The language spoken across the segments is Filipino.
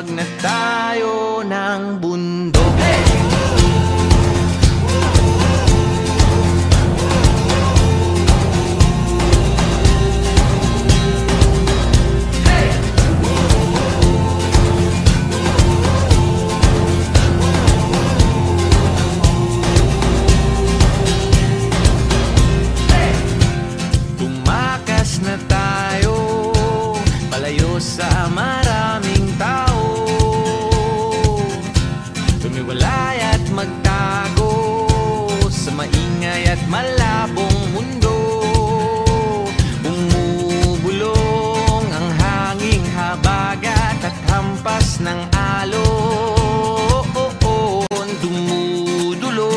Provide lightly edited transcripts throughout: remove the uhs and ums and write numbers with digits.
Tinatawag na tayo ng bundok. Tumakas na tayo palayo sa maraming tao, tumiwalay at magtago sa maingay at malabong mundo. Bumubulong ang hanging habagat at hampas ng alon, dumudulog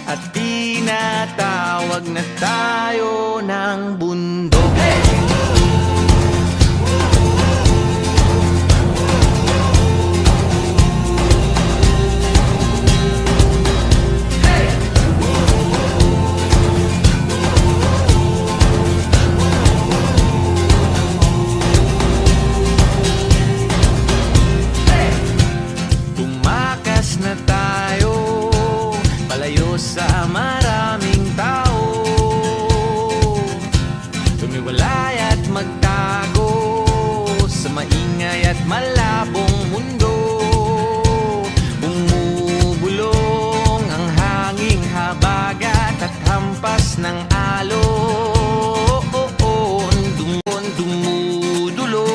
at tinatawag na tayo ng bundok. Tumakas na tayo palayo sa maraming tao, tumiwalay at magtago sa maingay at malabong mundo. Bumubulong ang hanging habagat at hampas ng alon, dumudulog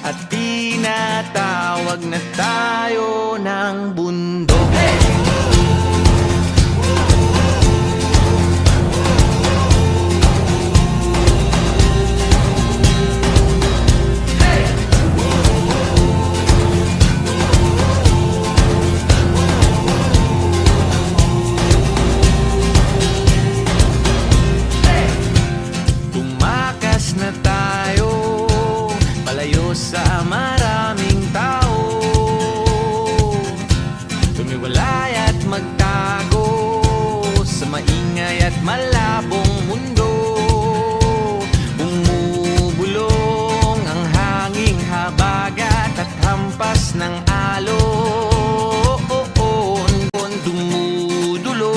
at tinatawag na tayo ng bundok. Tumakas na tayo palayo sa maraming tao, tumiwalay at magtago sa maingay at malabong mundo. Bumubulong ang hanging habagat at hampas ng alon, dumudulog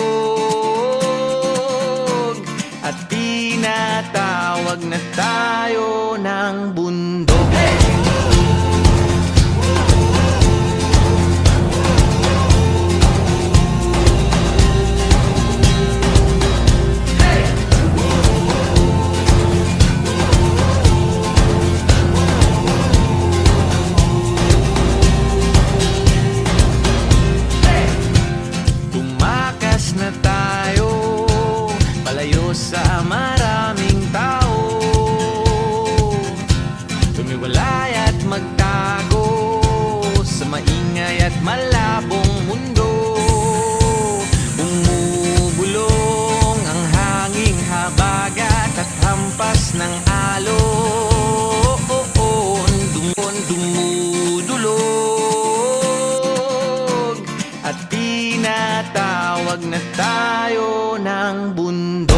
at tinatawag na tayo ng bundok. Tumakas na tayo palayo sa maraming tao, tumiwalay at magtago sa maingay at malabong mundo. Bumubulong ang hanging habagat at hampas ng alon, dumudulog at tinatawag na tayo ng bundok.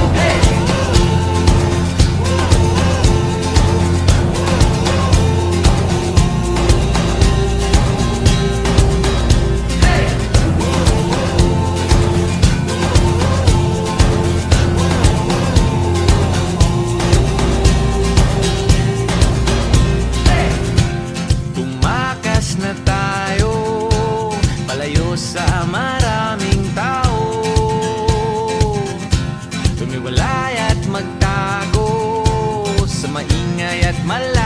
Tumakas na tayo palayo sa maraming tao, tumiwalay at magtago sa maingay at malabong